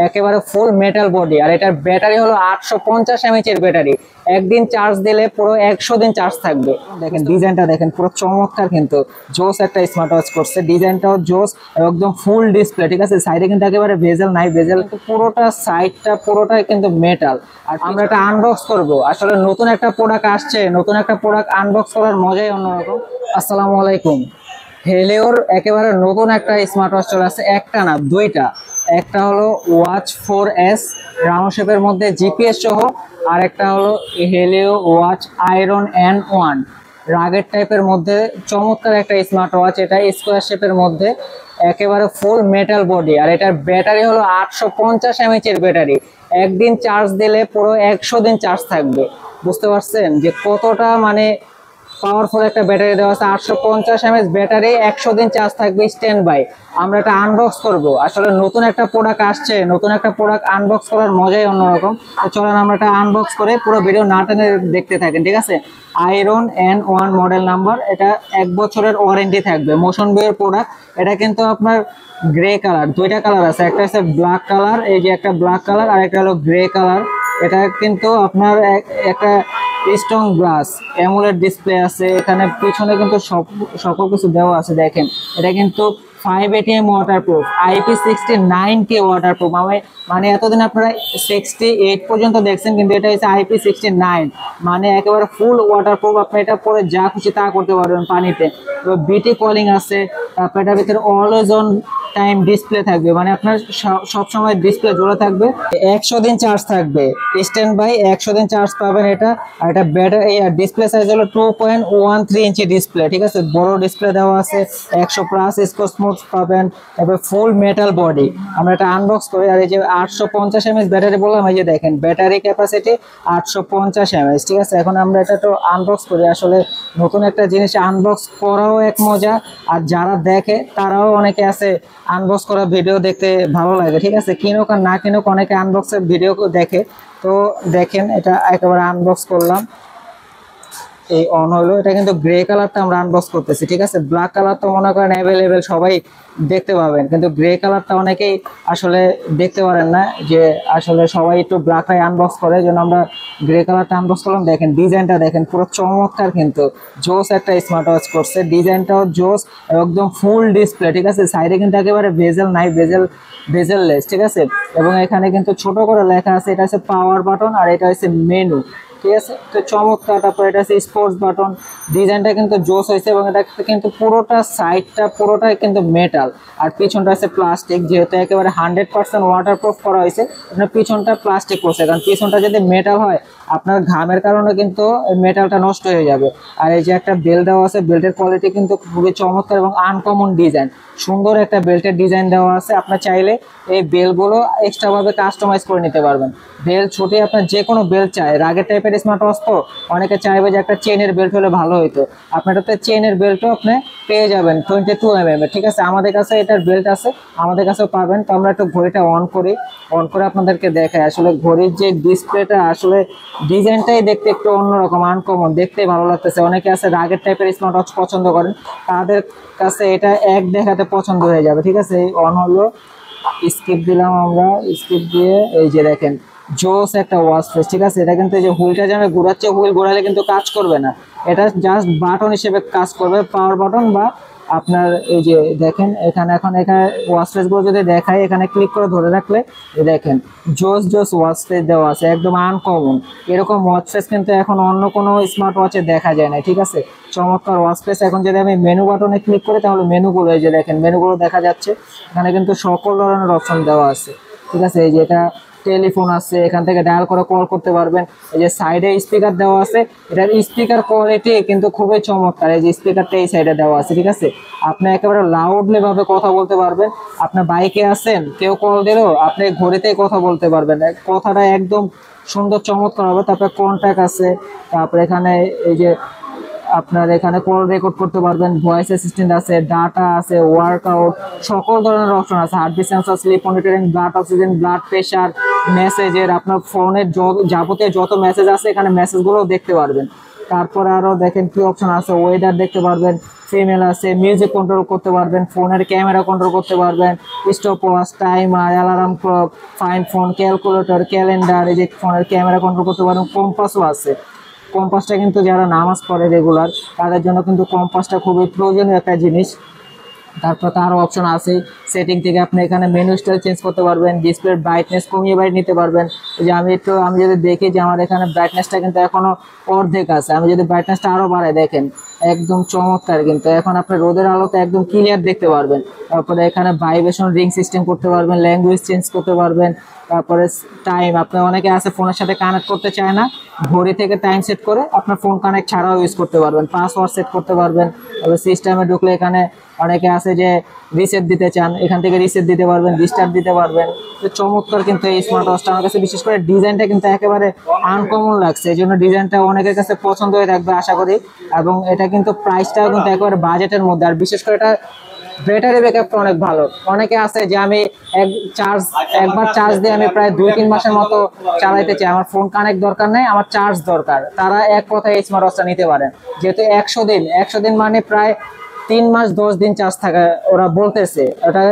একেবারে ফুল metal body. আর এটার battery হলো 850 mAh এর ব্যাটারি। একদিন চার্জ দিলে পুরো 100 দিন চার্জ থাকবে। দেখেন ডিজাইনটা দেখেন, পুরো চমৎকার কিন্তু জোস একটা স্মার্ট ওয়াচ করছে। ডিজাইনটাও জোস, একদম ফুল ডিসপ্লে, ঠিক আছে। সাইডে কিন্তু একেবারে বেজেল নাই, বেজেল পুরোটা সাইডটা পুরোটাই কিন্তু মেটাল। আর আমরা এটা আনবক্স করব। আসলে নতুন একটা প্রোডাক্ট আসছে, নতুন একটা প্রোডাক্ট আনবক্স করার মজাই অন্যরকম। আসসালামু আলাইকুম। হেলিওর একেবারে নতুন একটা স্মার্ট ওয়াচ চলে আসছে, একটা না দুইটা। একটা হলো ওয়াচ 4S রাউন্ড শেপের মধ্যে জিপিএস সহ, আর একটা হলো হেলিও ওয়াচ আয়রন N1 রাগের টাইপের মধ্যে। চমৎকার একটা স্মার্ট ওয়াচ, এটা স্কোয়ার শেপের মধ্যে, একেবারে ফুল মেটাল বডি। আর এটার ব্যাটারি হলো 850 mAh এর ব্যাটারি। একদিন চার্জ দিলে পুরো 100 দিন চার্জ থাকবে। বুঝতে পারছেন যে কতটা মানে পাওয়ারফুল একটা ব্যাটারি দেওয়া আছে। 850 mAh ব্যাটারি, 100 দিন চার্জ থাকবে স্ট্যান্ড বাই। আমরা এটা আনবক্স করব। আসলে নতুন একটা প্রোডাক্ট আসছে, নতুন একটা প্রোডাক্ট আনবক্স করার মজাই অন্যরকম। তো চলেন আমরা এটা আনবক্স করে পুরো ভিডিও না টেনে দেখতে থাকেন, ঠিক আছে। আয়রন N1 মডেল নাম্বার, এটা 1 বছরের ওয়ারেন্টি থাকবে। মোশন বিয়ের প্রোডাক্ট। এটা কিন্তু আপনার গ্রে কালার, দুইটা কালার আছে, একটা হচ্ছে ব্ল্যাক কালার, এই যে একটা ব্ল্যাক কালার, আর একটা হলো গ্রে কালার। এটা কিন্তু আপনার একটা স্ট্রং গ্লাস অ্যামোলেড ডিসপ্লে আছে এখানে, পিছনে কিন্তু সকল কিছু দেওয়া আছে। দেখেন এটা কিন্তু 5 ATM ওয়াটারপ্রুফ, IP69K ওয়াটারপ্রুফ। মানে এতদিন আপনারা 68 পর্যন্ত দেখছেন, কিন্তু এটা হচ্ছে IP69, মানে একেবারে ফুল ওয়াটারপ্রুফ। আপনি এটা পরে যা খুশি তা করতে পারবেন পানিতে। তো বিটি কলিং আছে, তারপর এটার ভিতরে অলওয়েজ অন টাইম ডিসপ্লে থাকবে, মানে আপনার সব সময় ডিসপ্লে জোড়া থাকবে। 100 দিন চার্জ থাকবে স্ট্যান্ড বাই, 100 দিন চার্জ পাবেন এটা। আর এটা ব্যাটারি ডিসপ্লে সাইজ হলো 2.13 ইঞ্চি ডিসপ্লে, ঠিক আছে। বড় ডিসপ্লে দেওয়া আছে, 100+ স্কোর স্মুথ পাবেন, তারপর ফুল মেটাল বডি। আমরা এটা আনবক্স করি। আর এই যে 850 mAh ব্যাটারি বললাম, এই যে দেখেন ব্যাটারি ক্যাপাসিটি 850 mAh, ঠিক আছে। এখন আমরা এটা তো আনবক্স করি। আসলে নতুন একটা জিনিস আনবক্স করাও এক মজা, আর যারা দেখে তারাও অনেকে আছে আনবক্স করা ভিডিও দেখতে ভালো লাগে, ঠিক আছে। কিনুক আর না কিনুক, অনেকে আনবক্সের ভিডিও দেখে। তো দেখেন এটা একেবারে আনবক্স করলাম, এই অন হলো। এটা কিন্তু গ্রে কালারটা আমরা আনবক্স করতেছি, ঠিক আছে। ব্ল্যাক কালার তো মনে করেন অ্যাভেলেবেল, সবাই দেখতে পাবেন, কিন্তু গ্রে কালারটা অনেকেই আসলে দেখতে পারেন না, যে আসলে সবাই একটু ব্ল্যাকটাই আনবক্স করে, জন্য আমরা গ্রে কালারটা আনবক্স করলাম। দেখেন ডিজাইনটা দেখেন, পুরো চমৎকার কিন্তু জোস একটা স্মার্ট ওয়াচ করছে। ডিজাইনটাও জোস, একদম ফুল ডিসপ্লে, ঠিক আছে। সাইডে কিন্তু একেবারে বেজেল নাই, বেজেললেস, ঠিক আছে। এবং এখানে কিন্তু ছোট করে লেখা আছে, এটা হচ্ছে পাওয়ার বাটন, আর এটা হচ্ছে মেনু, ঠিক আছে। তো চমৎকার। তারপর এটা হচ্ছে স্পোর্টস বাটন। ডিজাইনটা কিন্তু জোস হয়েছে, এবং এটা কিন্তু পুরোটা সাইডটা পুরোটাই কিন্তু মেটাল, আর পিছনটা আছে প্লাস্টিক। যেহেতু একেবারে 100% ওয়াটারপ্রুফ করা হয়েছে, আপনার পিছনটা প্লাস্টিক করছে, কারণ পিছনটা যদি মেটাল হয় আপনার ঘামের কারণে কিন্তু মেটালটা নষ্ট হয়ে যাবে। আর এই যে একটা বেল্ট দেওয়া আছে, বেল্টের কোয়ালিটি কিন্তু খুবই চমৎকার এবং আনকমন ডিজাইন। সুন্দর একটা বেল্টের ডিজাইন দেওয়া আছে। আপনার চাইলে এই বেলগুলো এক্সট্রাভাবে কাস্টমাইজ করে নিতে পারবেন। বেল্ট ছুটে আপনার যে কোনো বেল্ট চাই, রাগের টাইপের স্মার্ট ওয়াচ তো অনেকে চাইবে যে একটা চেনের বেল্ট হলে ভালো হইতো। আপনার এটাতে চেনের বেল্টও আপনি পেয়ে যাবেন 22 mm, ঠিক আছে। আমাদের কাছে এটার বেল্ট আছে, আমাদের কাছেও পাবেন। তো আমরা একটু ঘড়িটা অন করে আপনাদেরকে দেখাই। আসলে ঘড়ির যে ডিসপ্লেটা, আসলে ডিজাইনটাই দেখতে একটু অন্যরকম, আনকমন, দেখতে ভালো লাগতেছে। অনেকে আছে রাগের টাইপের স্মার্ট ওয়াচ পছন্দ করেন, তাদের কাছে এটা এক দেখাতে পছন্দ হয়ে যাবে, ঠিক আছে। অন হলো, স্কিপ দিলাম আমরা, স্কিপ দিয়ে এই যে দেখেন জোস একটা ওয়াচ ফেস, ঠিক আছে। এটা কিন্তু এই যে হুইলটা যেন ঘোরাচ্ছে, হুইল ঘোরালে কিন্তু কাজ করবে না, এটা জাস্ট বাটন হিসেবে কাজ করবে, পাওয়ার বাটন। বা আপনার এই যে দেখেন এখানে, এখন এখানে ওয়াচ ফেস গুলো যদি দেখায়, এখানে ক্লিক করে ধরে রাখলে দেখেন জোস ওয়াচ ফেস দেওয়া আছে, একদম আনকমন। এরকম ওয়াচ ফেস কিন্তু এখন অন্য কোনো স্মার্ট ওয়াচে দেখা যায় না, ঠিক আছে। চমৎকার ওয়াচ ফেস। এখন যদি আমি মেনু বাটনে ক্লিক করি, তাহলে মেনুগুলো এই যে দেখেন মেনুগুলো দেখা যাচ্ছে। এখানে কিন্তু সকল ধরনের অপশন দেওয়া আছে, ঠিক আছে। এই যে এটা টেলিফোন আছে, এখান থেকে ডায়াল করে কল করতে পারবেন। এই যে সাইডে স্পিকার দেওয়া আছে, এটার স্পিকার কোয়ালিটি কিন্তু খুবই চমৎকার। এই যে স্পিকারটা এই সাইডে দেওয়া আছে, ঠিক আছে। আপনি একেবারে লাউডলি ভাবে কথা বলতে পারবেন। আপনার বাইকে আছেন, কেউ কল দিলেও আপনি ঘড়িতেই কথা বলতে পারবেন, কথাটা একদম সুন্দর চমৎকার হবে। তারপরে কন্ট্যাক্ট আছে, তারপরে এখানে এই যে আপনার এখানে কল রেকর্ড করতে পারবেন, ভয়েস অ্যাসিস্ট্যান্ট আছে, ডাটা আছে, ওয়ার্কআউট, সকল ধরনের অপশন আছে। Heartbeat sensor, slip monitoring, blood oxygen, blood pressure, মেসেজের, আপনার ফোনের যাবতীয় যত মেসেজ আছে এখানে মেসেজগুলোও দেখতে পারবেন। তারপরে আরো দেখেন কি অপশন আছে, ওয়েদার দেখতে পারবেন, ফিমেল আছে, মিউজিক কন্ট্রোল করতে পারবেন, ফোনের ক্যামেরা কন্ট্রোল করতে পারবেন, stop watch, timer, alarm clock, fine phone, calculator, calendar, এই যে ফোনের ক্যামেরা কন্ট্রোল করতে পারবেন, কম্পাসও আছে। কম্পাসটা কিন্তু যারা নামাজ পড়ে রেগুলার তাদের জন্য কিন্তু কম্পাসটা খুবই প্রয়োজনীয় একটা জিনিস। তারপর তো আরও অপশন আছে, সেটিং থেকে আপনি এখানে মেনু স্টাইল চেঞ্জ করতে পারবেন, ডিসপ্লের ব্রাইটনেস কমিয়ে বাড়িয়ে নিতে পারবেন। যে আমি যদি দেখি যে আমার এখানে ব্রাইটনেসটা কিন্তু এখনো অর্ধেক আছে, আমি যদি ব্রাইটনেসটা আরও বাড়াই দেখেন একদম চমৎকার, কিন্তু এখন আপনি রোদের আলোতে একদম ক্লিয়ার দেখতে পারবেন। তারপরে এখানে ভাইব্রেশন রিং সিস্টেম করতে পারবেন, ল্যাঙ্গুয়েজ চেঞ্জ করতে পারবেন। তারপরে টাইম, আপনি অনেকে আছে ফোনের সাথে কানেক্ট করতে চায় না, ঘড়ি থেকে টাইম সেট করে আপনার ফোন কানেক্ট ছাড়াও ইউজ করতে পারবেন, পাসওয়ার্ড সেট করতে পারবেন। তারপরে সিস্টেমে ঢুকলে এখানে অনেকে আছে যে রিসেট দিতে চান, এখান থেকে রিসেট দিতে পারবেন, রিস্টার্ট দিতে পারবেন। তো চমৎকার কিন্তু এই স্মার্ট ওয়াচটা, আমার কাছে বিশেষ করে ডিজাইনটা কিন্তু একেবারে আনকমন লাগছে, এই জন্য ডিজাইনটা অনেকের কাছে পছন্দ হয়ে থাকবে আশা করি। এবং এটা কিন্তু প্রাইসটাও কিন্তু একেবারে বাজেটের মধ্যে, আর বিশেষ করে এটা ব্যাটারি ব্যাকআপটা অনেক ভালো। অনেকে আছে যে আমি একবার চার্জ দিয়ে আমি প্রায় 2-3 মাসের মতো চালাইতে চাই, আমার ফোন কানেক্ট দরকার নেই, আমার চার্জ দরকার, তারা এক কথায় এই স্মার্ট ওয়াচটা নিতে পারেন। যেহেতু 100 দিন মানে প্রায় 3 মাস 10 দিন চার্জ থাকা ওরা বলতেছে,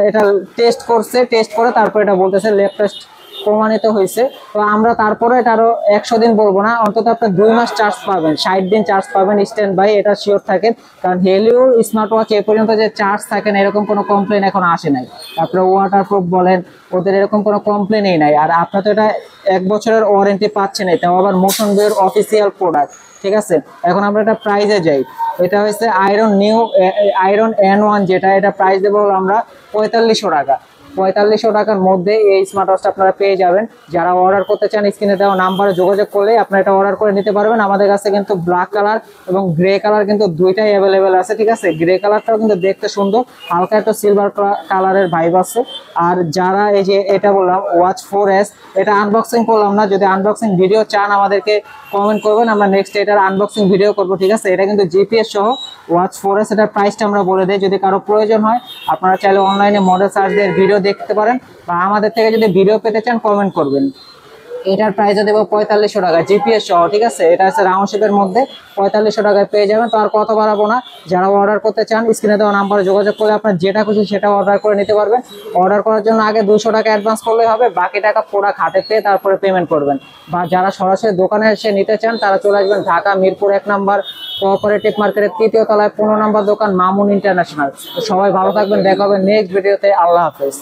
এটা টেস্ট করে তারপর এটা বলতেছে ল্যাব টেস্ট প্রমাণিত হয়েছে। তো আমরা তারপরে এটা আরো 100 দিন বলবো না, অন্তত আপনি 2 মাস চার্জ পাবেন, 60 দিন চার্জ পাবেন স্ট্যান্ড বাই, এটা শিওর থাকেন। কারণ হেলিওর স্মার্ট ওয়াচ এ পর্যন্ত যে চার্জ থাকেন এরকম কোনো কমপ্লেন এখন আসে নাই। তারপরে ওয়াটারপ্রুফ বলেন, ওদের এরকম কোনো কমপ্লেনই নাই। আর আপনার তো এটা 1 বছরের ওয়ারেন্টি পাচ্ছেন, এটাও আবার মোশন বের অফিসিয়াল প্রোডাক্ট, ঠিক আছে। এখন আমরা এটা প্রাইজে যাই, এটা হচ্ছে আয়রন N1 যেটা, এটা প্রাইস দেবো আমরা 4500 টাকা। 4500 টাকার মধ্যে এই স্মার্ট ওয়াচটা আপনারা পেয়ে যাবেন। যারা অর্ডার করতে চান স্ক্রিনে দেওয়া নাম্বারে যোগাযোগ করলে আপনারা এটা অর্ডার করে নিতে পারবেন। আমাদের কাছে কিন্তু ব্ল্যাক কালার এবং গ্রে কালার কিন্তু দুইটাই অ্যাভেলেবেল আছে, ঠিক আছে। গ্রে কালারটাও কিন্তু দেখতে সুন্দর, হালকা একটা সিলভার কালারের ভাইব আছে। আর যারা এই যে এটা বললাম ওয়াচ 4S, এটা আনবক্সিং করলাম না, যদি আনবক্সিং ভিডিও চান আমাদেরকে কমেন্ট করবেন, আমরা নেক্সট এটার আনবক্সিং ভিডিও করবো, ঠিক আছে। এটা কিন্তু জিপিএস সহ ওয়াচ 4S, এটার প্রাইসটা আমরা বলে দিই, যদি কারো প্রয়োজন হয় আপনারা চাইলে অনলাইনে মডেল সার্চ দিয়ে ভিডিও দেখতে পারেন, বা আমাদের থেকে যদি ভিডিও পেতে চান কমেন্ট করবেন। এটার প্রাইসে দেবো 4500 টাকা জিপিএস সহ, ঠিক আছে। এটা আছে রাউন্ড শেপের মধ্যে, 4500 টাকায় পেয়ে যাবেন। তো আর কত বাড়াবো না, যারা অর্ডার করতে চান স্ক্রিনে দেওয়া নাম্বারে যোগাযোগ করে আপনার যেটা খুশি সেটা অর্ডার করে নিতে পারবেন। অর্ডার করার জন্য আগে 200 টাকা অ্যাডভান্স করলেই হবে, বাকি টাকা প্রোডাক্ট হাতে পেয়ে তারপরে পেমেন্ট করবেন। বা যারা সরাসরি দোকানে এসে নিতে চান তারা চলে আসবেন ঢাকা মিরপুর 1 নম্বর কোঅপারেটিভ মার্কেটের 3য় তলায় 15 নম্বর দোকান মামুন ইন্টারন্যাশনাল। তো সবাই ভালো থাকবেন, দেখা হবে নেক্সট ভিডিওতে। আল্লাহ হাফেজ।